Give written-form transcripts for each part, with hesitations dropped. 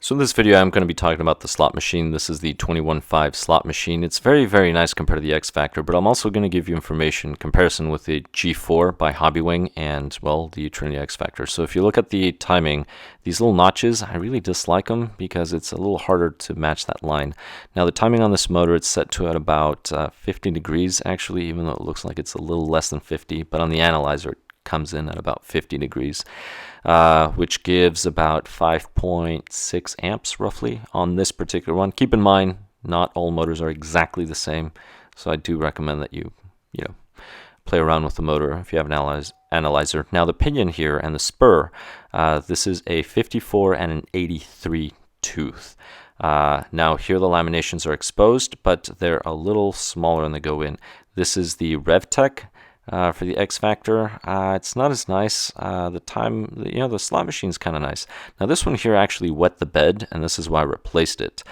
So in this video, I'm going to be talking about the slot machine. This is the 21.5 slot machine. It's very, very nice compared to the Xfactor, but I'm also going to give you information comparison with the G4 by Hobbywing and, well, the Trinity Xfactor. So if you look at the timing, these little notches, I really dislike them because it's a little harder to match that line. Now the timing on this motor, it's set to at about 50 degrees actually, even though it looks like it's a little less than 50, but on the analyzer it comes in at about 50 degrees. Which gives about 5.6 amps roughly on this particular one. Keep in mind, not all motors are exactly the same, so I do recommend that you play around with the motor if you have an analyzer. Now the pinion here and the spur, this is a 54 and an 83 tooth. Now here the laminations are exposed, but they're a little smaller when they go in. This is the RevTech. For the Xfactor, it's not as nice. The slot machine's kind of nice. Now this one here actually wet the bed, and this is why I replaced it.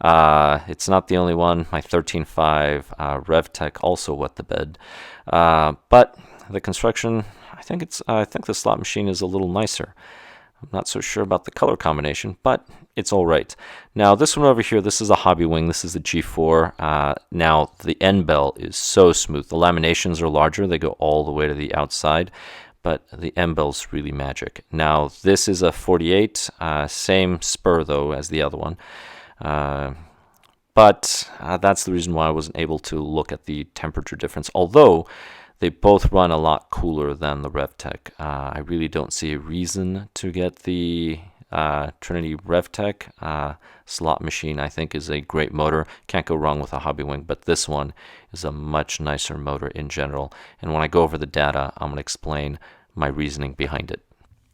It's not the only one. My 13.5 RevTech also wet the bed. But the construction, I think the slot machine is a little nicer. I'm not so sure about the color combination, but it's all right. Now this one over here, this is a Hobbywing. This is the G4. Now the end bell is so smooth. The laminations are larger. They go all the way to the outside, but the end bell's really magic. Now this is a 48, same spur though as the other one. But that's the reason why I wasn't able to look at the temperature difference. Although they both run a lot cooler than the RevTech. I really don't see a reason to get the Trinity RevTech slot machine. I think is a great motor. Can't go wrong with a Hobbywing, but this one is a much nicer motor in general. And when I go over the data, I'm going to explain my reasoning behind it.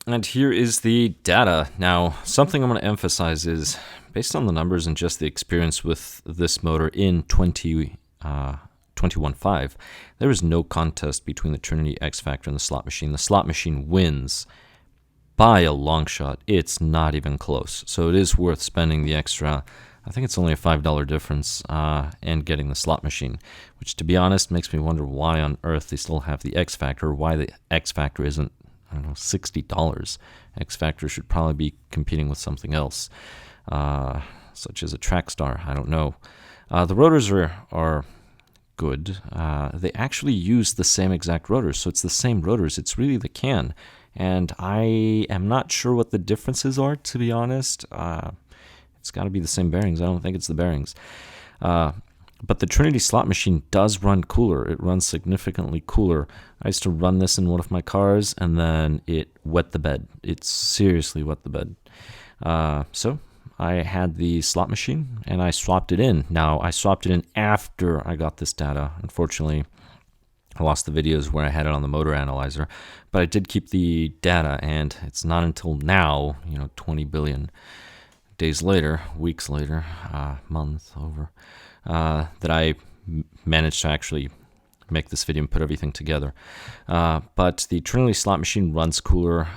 And here is the data. Now, something I'm going to emphasize is, based on the numbers and just the experience with this motor in 21.5, there is no contest between the Trinity Xfactor and the slot machine. The slot machine wins by a long shot. It's not even close. So it is worth spending the extra, I think it's only a $5 difference, and getting the slot machine, which to be honest makes me wonder why on earth they still have the Xfactor, why the Xfactor isn't, I don't know, $60. Xfactor should probably be competing with something else, such as a Trackstar. I don't know. The rotors are good. They actually use the same exact rotors, so it's the same rotors. It's really the can, and I am not sure what the differences are, to be honest. It's got to be the same bearings. I don't think it's the bearings. But the Trinity slot machine does run cooler. It runs significantly cooler. I used to run this in one of my cars, and then it wet the bed. It seriously wet the bed. So I had the slot machine and I swapped it in. Now I swapped it in after I got this data. Unfortunately, I lost the videos where I had it on the motor analyzer, but I did keep the data, and it's not until now, 20 billion days later, weeks later, month over, that I managed to actually make this video and put everything together. But the Trinity slot machine runs cooler.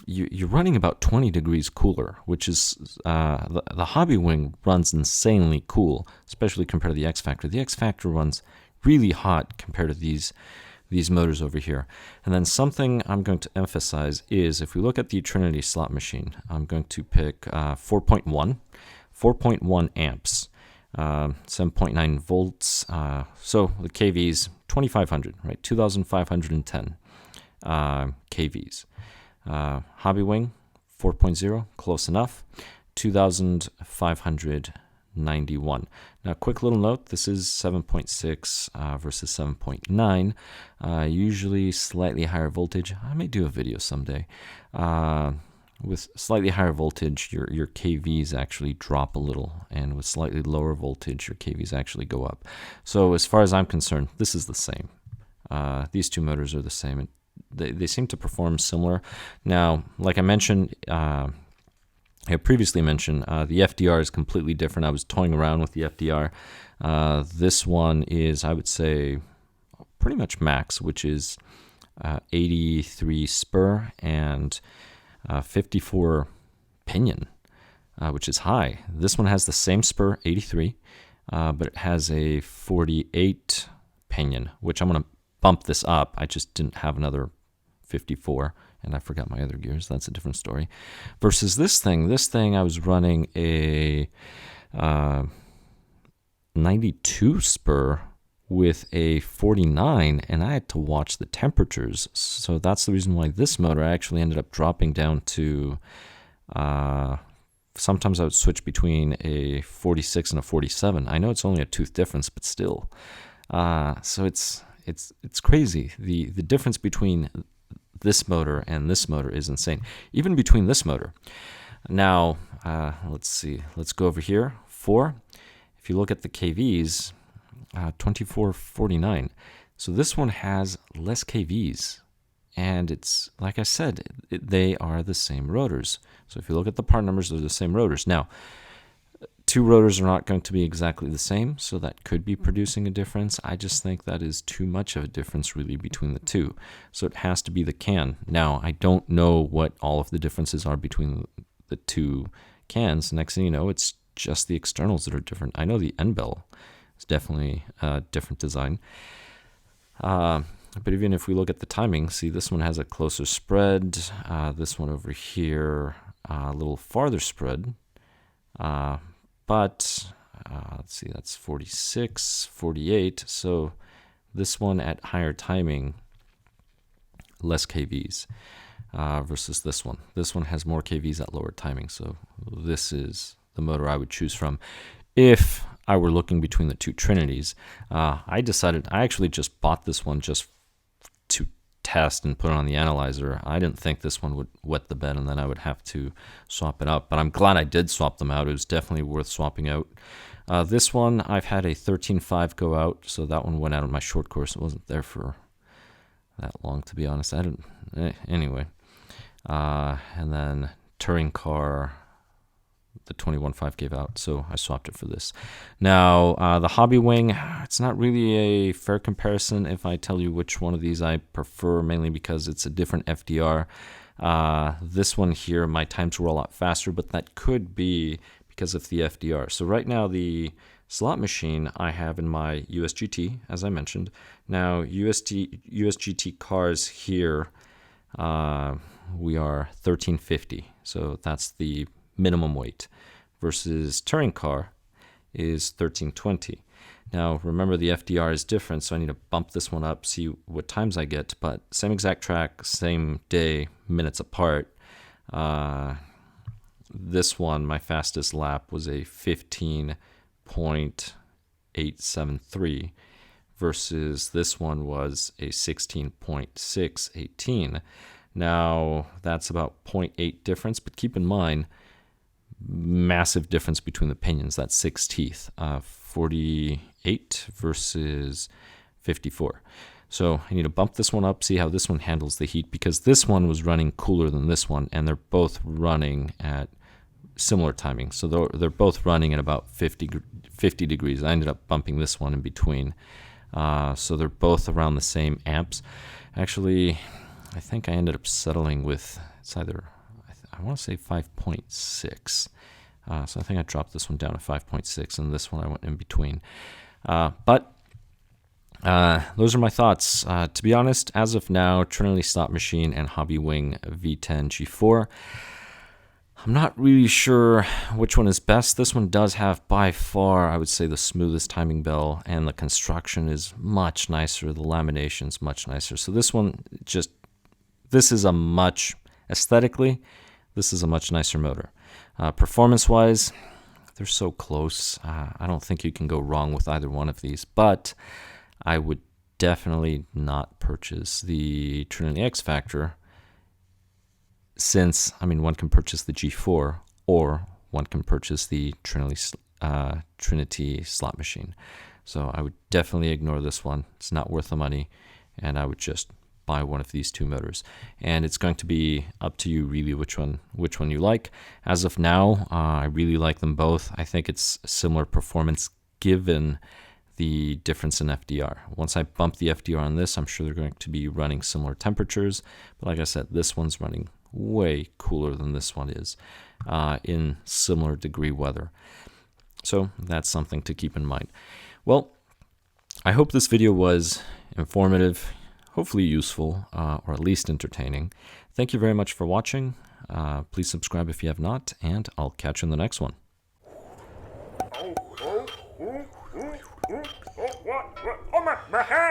You're running about 20 degrees cooler, which is the Hobbywing runs insanely cool, especially compared to the Xfactor. The Xfactor runs really hot compared to these motors over here. And then something I'm going to emphasize is, if we look at the Trinity slot machine, I'm going to pick 4.1 amps, 7.9 volts. So the kVs 2500, right? 2510 kVs. Hobbywing 4.0, close enough, 2591. Now, quick little note, this is 7.6 versus 7.9, usually slightly higher voltage. I may do a video someday. With slightly higher voltage, your kVs actually drop a little, and with slightly lower voltage, your kVs actually go up. So as far as I'm concerned, this is the same. These two motors are the same. They seem to perform similar. Now, like I mentioned, I previously mentioned, the FDR is completely different. I was toying around with the FDR. This one is, I would say, pretty much max, which is 83 spur and 54 pinion, which is high. This one has the same spur, 83, but it has a 48 pinion, which I'm going to bump this up. I just didn't have another 54 and I forgot my other gears. That's a different story. Versus this thing. This thing, I was running a 92 spur with a 49, and I had to watch the temperatures. So that's the reason why this motor actually ended up dropping down to, sometimes I would switch between a 46 and a 47. I know it's only a tooth difference, but still. So it's crazy. The difference between this motor and this motor is insane. Even between this motor. Now, let's see. Let's go over here. 4. If you look at the KVs, 2449. So this one has less KVs. And it's, like I said, they are the same rotors. So if you look at the part numbers, they're the same rotors. Now, 2 rotors are not going to be exactly the same, so that could be producing a difference. I just think that is too much of a difference really between the two. So it has to be the can. Now, I don't know what all of the differences are between the 2 cans. Next thing you know, it's just the externals that are different. I know the end bell is definitely a different design. But even if we look at the timing, see this one has a closer spread. This one over here, a little farther spread. But let's see, that's 46, 48. So this one at higher timing, less KVs versus this one. This one has more KVs at lower timing. So this is the motor I would choose from if I were looking between the 2 Trinities. I actually just bought this one just to test and put it on the analyzer. I didn't think this one would wet the bed and then I would have to swap it out, but I'm glad I did swap them out. It was definitely worth swapping out. This one, I've had a 13.5 go out, so that one went out on my short course. It wasn't there for that long, to be honest. Anyway. And then touring car, the 21.5 gave out, so I swapped it for this. Now, the Hobbywing, it's not really a fair comparison if I tell you which one of these I prefer, mainly because it's a different FDR. This one here, my times were a lot faster, but that could be because of the FDR. So right now, the slot machine I have in my USGT, as I mentioned. Now, USGT cars here, we are 1350, so that's the minimum weight, versus touring car is 1320. Now remember, the FDR is different, so I need to bump this one up, see what times I get, but same exact track, same day, minutes apart. This one, my fastest lap was a 15.873 versus this one was a 16.618. Now that's about 0.8 difference, but keep in mind, massive difference between the pinions. That's 6 teeth, 48 versus 54. So I need to bump this one up, see how this one handles the heat, because this one was running cooler than this one, and they're both running at similar timing. So they're both running at about 50 degrees. I ended up bumping this one in between. So they're both around the same amps. Actually, I think I ended up settling with, it's either, I want to say 5.6. So I think I dropped this one down to 5.6, and this one I went in between. But those are my thoughts. To be honest, as of now, Trinity Slot Machine and Hobbywing V10 G4. I'm not really sure which one is best. This one does have, by far, I would say, the smoothest timing bell, and the construction is much nicer. The lamination's much nicer. So this one, aesthetically, this is a much nicer motor. Performance-wise, they're so close. I don't think you can go wrong with either one of these, but I would definitely not purchase the Trinity Xfactor, since, I mean, one can purchase the G4 or one can purchase the Trinity Slot Machine. So I would definitely ignore this one. It's not worth the money, and I would just buy one of these 2 motors. And it's going to be up to you really which one you like. As of now, I really like them both. I think it's similar performance given the difference in FDR. Once I bump the FDR on this, I'm sure they're going to be running similar temperatures. But like I said, this one's running way cooler than this one is in similar degree weather. So that's something to keep in mind. Well, I hope this video was informative, hopefully useful, or at least entertaining. thank you very much for watching. Please subscribe if you have not, and I'll catch you in the next one. Oh, my hair!